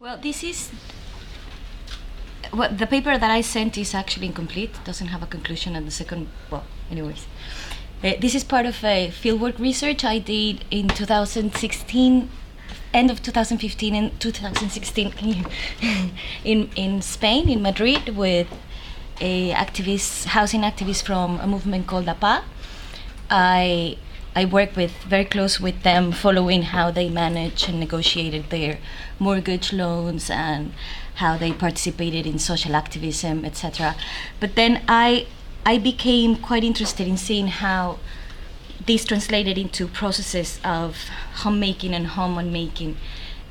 Well, this is the paper that I sent is actually incomplete. Doesn't have a conclusion, and the second, well, anyways, this is part of a fieldwork research I did in 2016, end of 2015 and 2016 in Spain, in Madrid, with a housing activist from a movement called APA. I work very close with them, following how they managed and negotiated their mortgage loans and how they participated in social activism, etc. But then I became quite interested in seeing how this translated into processes of homemaking and home unmaking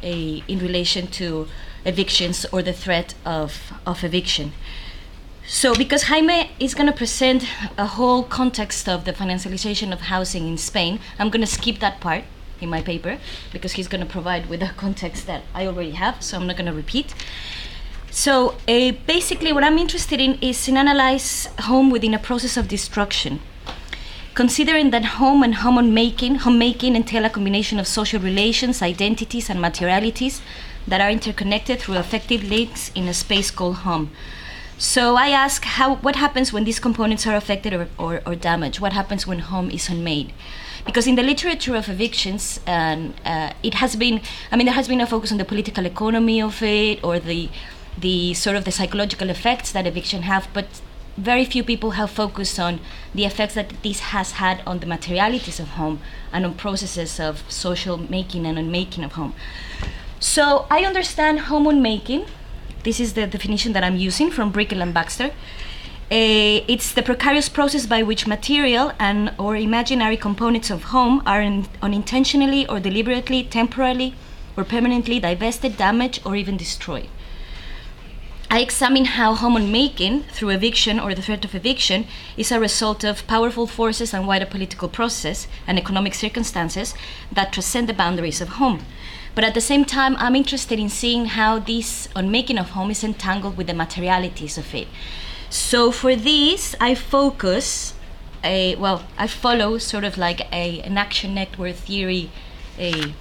in relation to evictions or the threat of eviction. So because Jaime is going to present a whole context of the financialization of housing in Spain, I'm going to skip that part in my paper because he's going to provide with a context that I already have, so I'm not going to repeat. So basically what I'm interested in is in analyze home within a process of destruction, considering that home and homemaking entail a combination of social relations, identities, and materialities that are interconnected through affective links in a space called home. So I ask what happens when these components are affected or damaged? What happens when home is unmade? Because in the literature of evictions, and there has been a focus on the political economy of it, or the sort of the psychological effects that eviction have, but very few people have focused on the effects that this has had on the materialities of home and on processes of social making and unmaking of home. So I understand home unmaking. This is the definition that I'm using from Brickell and Baxter. It's the precarious process by which material and or imaginary components of home are unintentionally or deliberately, temporarily or permanently divested, damaged, or even destroyed. I examine how home unmaking through eviction or the threat of eviction is a result of powerful forces and wider political process and economic circumstances that transcend the boundaries of home. But at the same time, I'm interested in seeing how this unmaking of home is entangled with the materialities of it. So for this, I follow sort of like an action network theory, I'm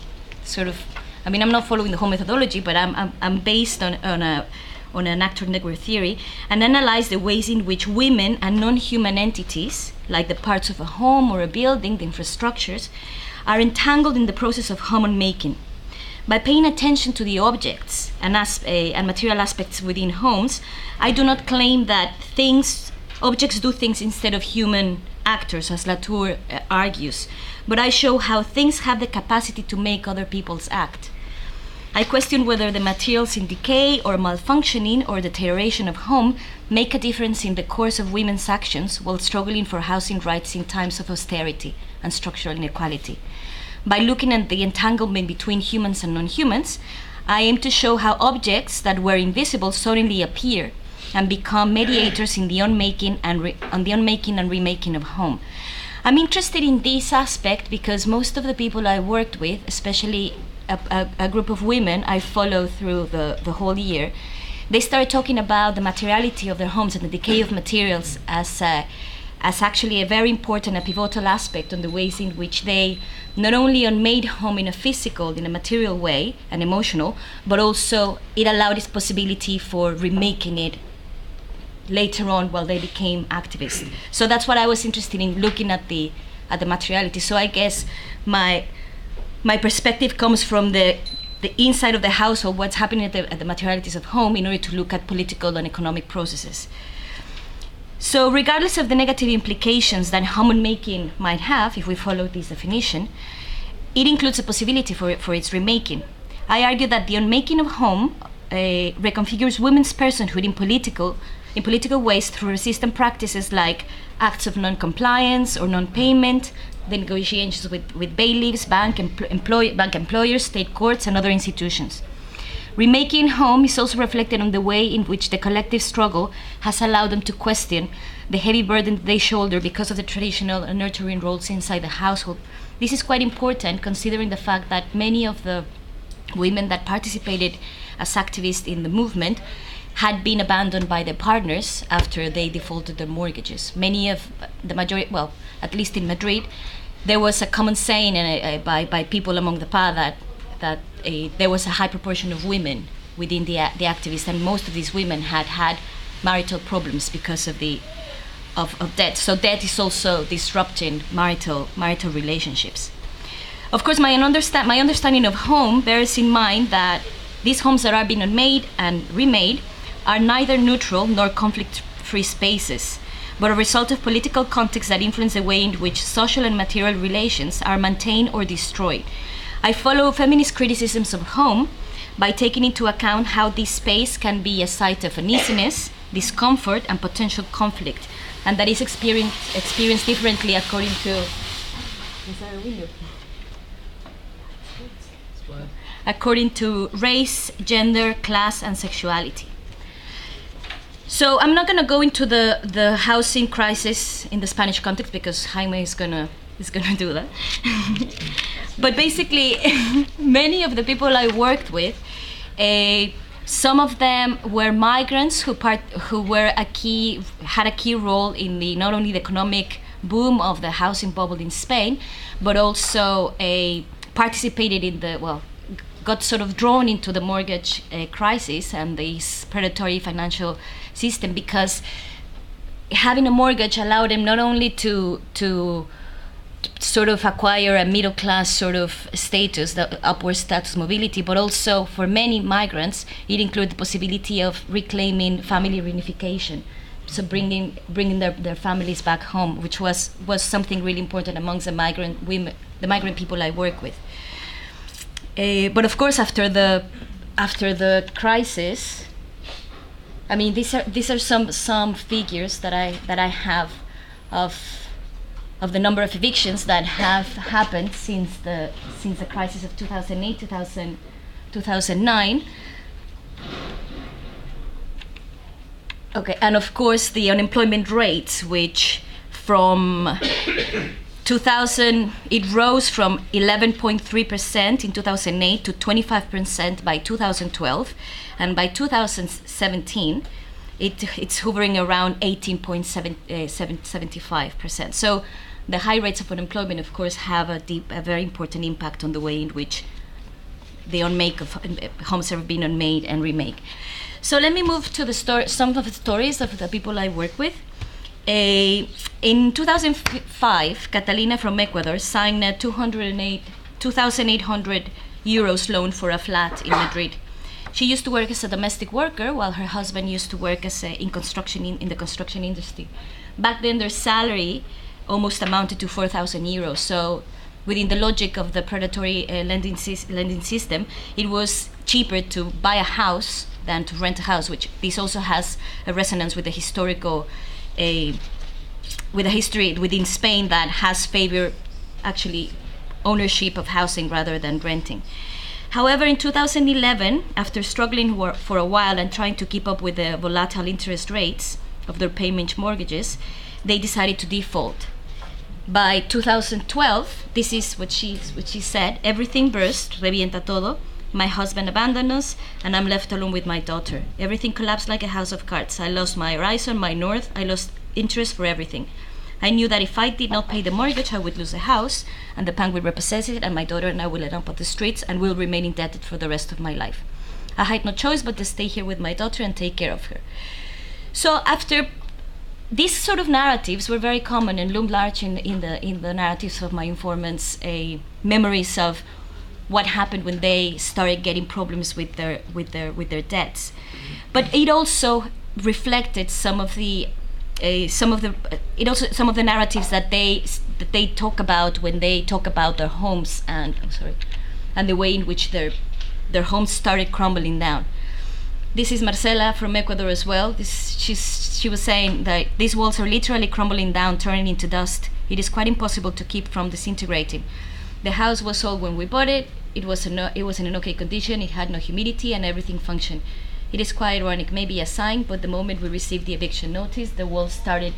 not following the whole methodology, but I'm based on an actor network theory, and analyze the ways in which women and non-human entities, like the parts of a home or a building, the infrastructures, are entangled in the process of home unmaking. By paying attention to the objects and material aspects within homes, I do not claim that objects do things instead of human actors, as Latour argues, but I show how things have the capacity to make other people's act. I question whether the materials in decay or malfunctioning or deterioration of home make a difference in the course of women's actions while struggling for housing rights in times of austerity and structural inequality. By looking at the entanglement between humans and non-humans, I aim to show how objects that were invisible suddenly appear and become mediators in the unmaking and remaking of home. I'm interested in this aspect because most of the people I worked with, especially a group of women I follow through the whole year, they started talking about the materiality of their homes and the decay of materials as actually a very important, a pivotal aspect on the ways in which they not only unmade home in a material way and emotional, but also it allowed its possibility for remaking it later on while they became activists. So that's what I was interested in, looking at the materiality. So I guess my perspective comes from the inside of the household, what's happening at the materialities of home, in order to look at political and economic processes. So regardless of the negative implications that home unmaking might have, if we follow this definition, it includes a possibility for its remaking. I argue that the unmaking of home reconfigures women's personhood in political ways through resistant practices like acts of non-compliance or non-payment, the negotiations with bailiffs, bank employers, state courts, and other institutions. Remaking home is also reflected on the way in which the collective struggle has allowed them to question the heavy burden they shoulder because of the traditional and nurturing roles inside the household. This is quite important considering the fact that many of the women that participated as activists in the movement had been abandoned by their partners after they defaulted their mortgages. At least in Madrid, there was a common saying by people among the PA that there was a high proportion of women within the activists, and most of these women had had marital problems because of debt. So debt is also disrupting marital relationships. Of course, my understanding of home bears in mind that these homes that are being unmade and remade are neither neutral nor conflict-free spaces, but a result of political context that influence the way in which social and material relations are maintained or destroyed. I follow feminist criticisms of home by taking into account how this space can be a site of uneasiness, discomfort, and potential conflict, and that is experienced differently according to... Is there a window? According to race, gender, class, and sexuality. So I'm not going to go into the housing crisis in the Spanish context because Jaime is gonna do that. But basically, many of the people I worked with, some of them were migrants who had a key role in not only the economic boom of the housing bubble in Spain, but also participated in got sort of drawn into the mortgage crisis and this predatory financial system, because having a mortgage allowed them not only to sort of acquire a middle class sort of status, the upward status mobility, but also for many migrants, it included the possibility of reclaiming family reunification. So bringing their families back home, which was something really important amongst the migrant women, the migrant people I work with. But of course, after the crisis, I mean, these are some figures that I have of the number of evictions that have happened since the crisis of 2008, 2009. Okay, and of course the unemployment rates, which from 2000, it rose from 11.3% in 2008 to 25% by 2012, and by 2017, it's hovering around 18.75%. So the high rates of unemployment, of course, have a very important impact on the way in which the unmake of homes have been unmade and remade. So let me move to some of the stories of the people I work with. In 2005, Catalina from Ecuador signed a 2,800 euros loan for a flat in Madrid. She used to work as a domestic worker while her husband used to work as in the construction industry. Back then, their salary almost amounted to 4,000 euros. So within the logic of the predatory lending system, it was cheaper to buy a house than to rent a house, which this also has a resonance with the historical with a history within Spain that has favored actually ownership of housing rather than renting. However, in 2011, after struggling for a while and trying to keep up with the volatile interest rates of their payment mortgages, they decided to default. By 2012, this is what she said: everything burst, revienta todo. My husband abandoned us, and I'm left alone with my daughter. Everything collapsed like a house of cards. I lost my horizon, my north. I lost interest for everything. I knew that if I did not pay the mortgage, I would lose the house, and the bank would repossess it, and my daughter and I will end up on the streets and will remain indebted for the rest of my life. I had no choice but to stay here with my daughter and take care of her. So after these sort of narratives were very common and loomed large in the narratives of my informants, memories of what happened when they started getting problems with their debts. But it also reflected some of the narratives that they talk about when they talk about their homes and the way in which their homes started crumbling down. This is Marcela from Ecuador as well. She was saying that these walls are literally crumbling down, turning into dust. It is quite impossible to keep from disintegrating. The house was sold when we bought it. It was in an okay condition. It had no humidity and everything functioned. It is quite ironic, maybe a sign, but the moment we received the eviction notice, the walls started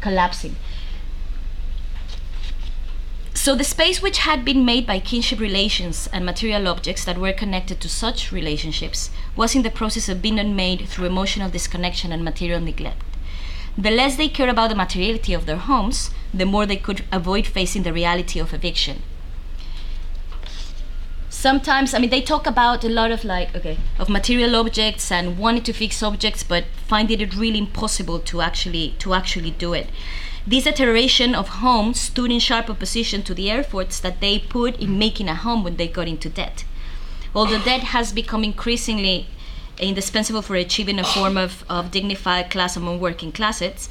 collapsing. So the space which had been made by kinship relations and material objects that were connected to such relationships was in the process of being unmade through emotional disconnection and material neglect. The less they cared about the materiality of their homes, the more they could avoid facing the reality of eviction. sometimes, I mean, they talk about a lot of of material objects and wanting to fix objects, but finding it really impossible to actually do it. This deterioration of homes stood in sharp opposition to the efforts that they put in making a home when they got into debt. Although debt has become increasingly indispensable for achieving a form of dignified class among working class,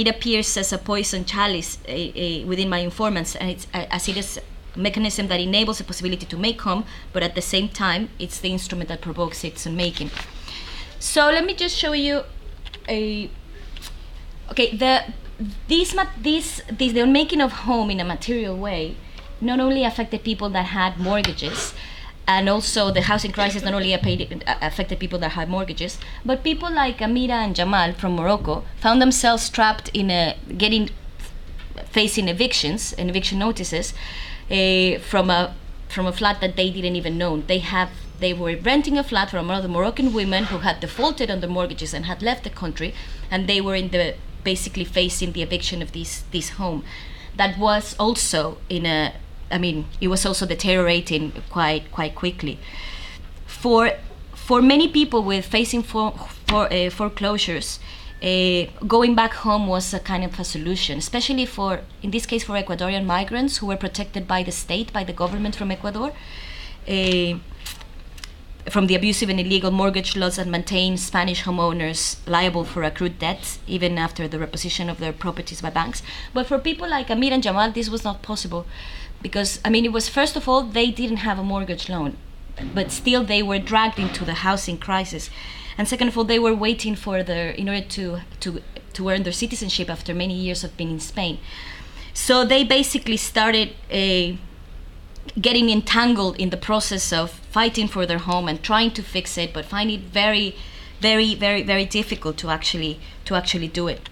it appears as a poison chalice within my informants, and as it is a mechanism that enables the possibility to make home, but at the same time, it's the instrument that provokes its unmaking. So let me just show you the unmaking of home in a material way not only affected people that had mortgages, and also the housing crisis not only affected people that had mortgages, but people like Amira and Jamal from Morocco found themselves trapped in facing evictions and eviction notices from a flat that they didn't even know. They were renting a flat from another Moroccan women who had defaulted on the mortgages and had left the country, and they were basically facing the eviction of this home. That was also it was also deteriorating quite quickly. For many people with facing foreclosures, going back home was a kind of a solution, especially in this case, for Ecuadorian migrants who were protected by the state, by the government from Ecuador, from the abusive and illegal mortgage laws that maintain Spanish homeowners liable for accrued debts, even after the reposition of their properties by banks. But for people like Amir and Jamal, this was not possible, because, it was, first of all, they didn't have a mortgage loan, but still they were dragged into the housing crisis. And second of all, they were waiting in order to earn their citizenship after many years of being in Spain. So they basically started getting entangled in the process of fighting for their home and trying to fix it, but find it very, very, very, very difficult to actually do it.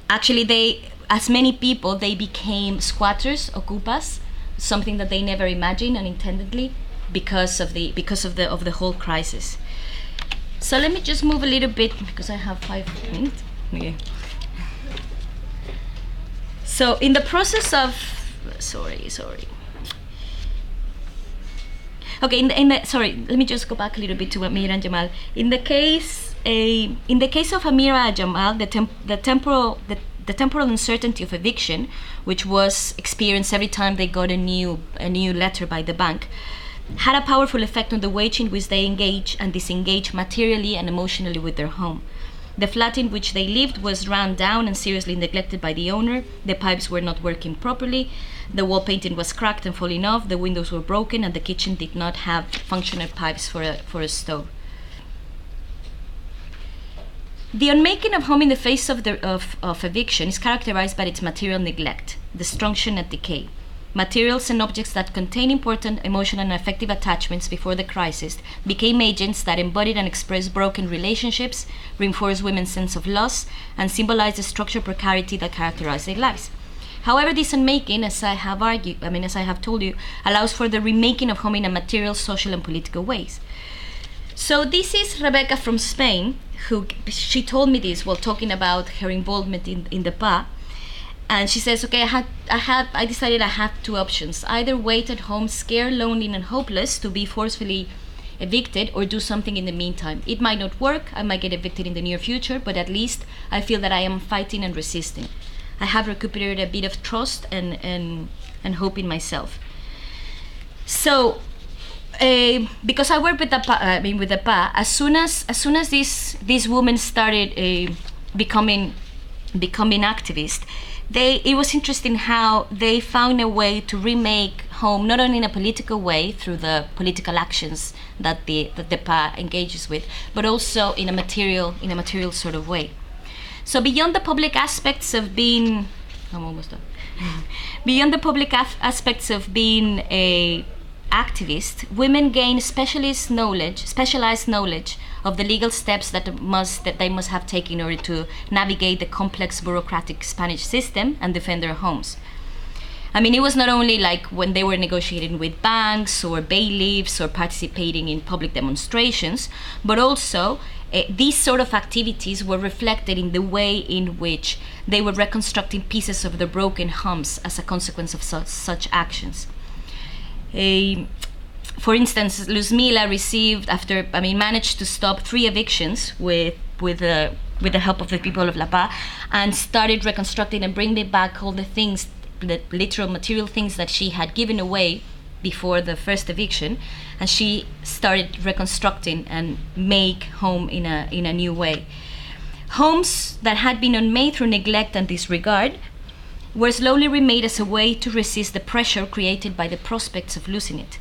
Actually, as many people, they became squatters, ocupas, something that they never imagined unintendedly because of the whole crisis. So let me just move a little bit, because I have 5 minutes. Okay. So in the process of, sorry. Okay, let me just go back a little bit to Amira and Jamal. In the case of Amira and Jamal, the temporal uncertainty of eviction, which was experienced every time they got a new letter by the bank, had a powerful effect on the way in which they engage and disengage materially and emotionally with their home. The flat in which they lived was run down and seriously neglected by the owner. The pipes were not working properly. The wall painting was cracked and falling off. The windows were broken, and the kitchen did not have functional pipes for a stove. The unmaking of home in the face of eviction is characterized by its material neglect, destruction and decay. Materials and objects that contain important emotional and affective attachments before the crisis became agents that embodied and expressed broken relationships, reinforced women's sense of loss, and symbolized the structural precarity that characterized their lives. However, this unmaking, as I have told you, allows for the remaking of home in a material, social, and political ways. So this is Rebecca from Spain, she told me this while talking about her involvement in the PA. And she says, okay, I decided I had two options: either wait at home scared, lonely, and hopeless to be forcefully evicted, or do something in the meantime. It might not work, I might get evicted in the near future, but at least I feel that I am fighting and resisting. I have recuperated a bit of trust and hope in myself. So, because I work with the PA, as soon as these women started becoming activists, it was interesting how they found a way to remake home, not only in a political way through the political actions that the PA engages with, but also in a material sort of way. So beyond the public aspects of being, I'm almost done. Beyond the public aspects of being a activist, women gain specialized knowledge of the legal steps that they must have taken in order to navigate the complex bureaucratic Spanish system and defend their homes. I mean, it was not only like when they were negotiating with banks or bailiffs or participating in public demonstrations, but also these sort of activities were reflected in the way in which they were reconstructing pieces of the broken homes as a consequence of such actions. For instance, Luzmila managed to stop 3 evictions with the help of the people of La Paz, and started reconstructing and bringing back all the things, the literal material things that she had given away before the first eviction, and she started reconstructing and make home in a new way. Homes that had been unmade through neglect and disregard were slowly remade as a way to resist the pressure created by the prospects of losing it,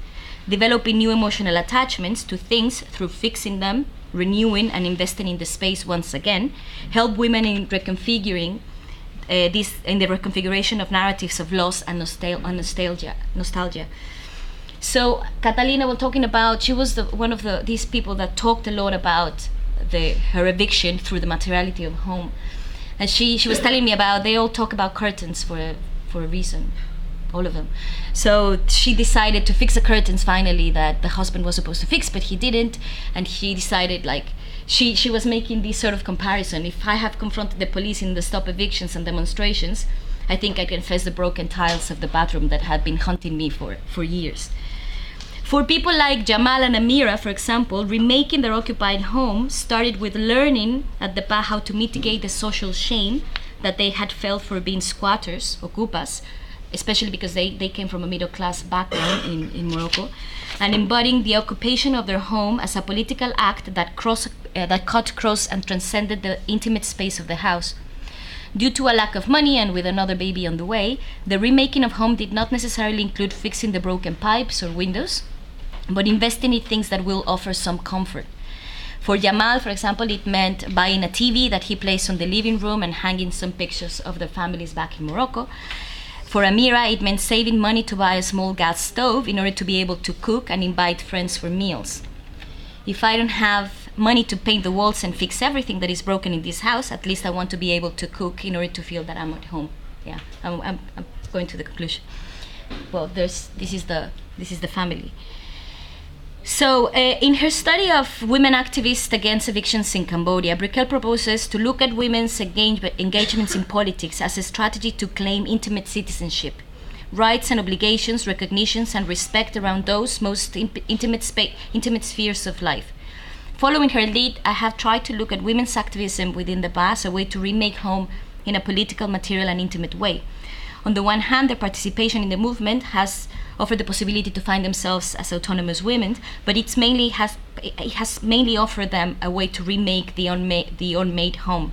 developing new emotional attachments to things through fixing them, renewing and investing in the space once again, help women in reconfiguring in the reconfiguration of narratives of loss and nostalgia. So Catalina was talking about, she was one of these people that talked a lot about her eviction through the materiality of home. And she was telling me about, they all talk about curtains for a reason, all of them. So she decided to fix the curtains finally that the husband was supposed to fix, but he didn't. And she decided, like, she was making this sort of comparison. If I have confronted the police in the stop evictions and demonstrations, I think I confess the broken tiles of the bathroom that had been haunting me for years. For people like Jamal and Amira, for example, remaking their occupied home started with learning at the PA how to mitigate the social shame that they had felt for being squatters, ocupas, especially because they came from a middle-class background in Morocco, and embodying the occupation of their home as a political act that cut across and transcended the intimate space of the house. Due to a lack of money and with another baby on the way, the remaking of home did not necessarily include fixing the broken pipes or windows, but investing in things that will offer some comfort. For Jamal, for example, it meant buying a TV that he placed on the living room and hanging some pictures of their families back in Morocco. For Amira, it meant saving money to buy a small gas stove in order to be able to cook and invite friends for meals. If I don't have money to paint the walls and fix everything that is broken in this house, at least I want to be able to cook in order to feel that I'm at home. Yeah, I'm going to the conclusion. Well, this is the family. So in her study of women activists against evictions in Cambodia, Brickell proposes to look at women's engagements in politics as a strategy to claim intimate citizenship, rights and obligations, recognitions and respect around those most intimate spheres of life. Following her lead, I have tried to look at women's activism within the PA as a way to remake home in a political, material and intimate way. On the one hand, their participation in the movement has offered the possibility to find themselves as autonomous women, but it has mainly offered them a way to remake the unmade home.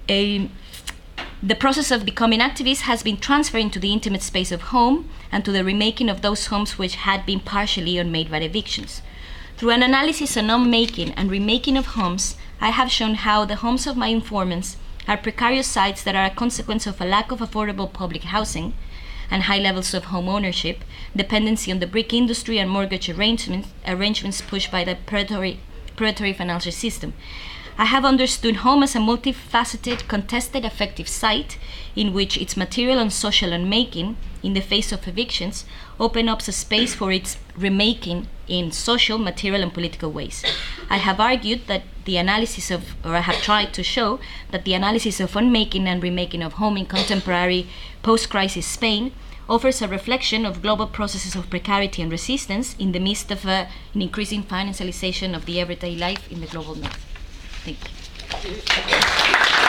The process of becoming activists has been transferred into the intimate space of home and to the remaking of those homes which had been partially unmade by evictions. Through an analysis on unmaking and remaking of homes, I have shown how the homes of my informants are precarious sites that are a consequence of a lack of affordable public housing and high levels of home ownership, dependency on the brick industry and mortgage arrangements pushed by the predatory financial system. I have understood home as a multifaceted, contested, affective site in which its material and social unmaking, in the face of evictions, open up a space for its remaking in social, material, and political ways. I have argued that I have tried to show that the analysis of unmaking and remaking of home in contemporary post-crisis Spain offers a reflection of global processes of precarity and resistance in the midst of an increasing financialization of the everyday life in the global north. Thank you.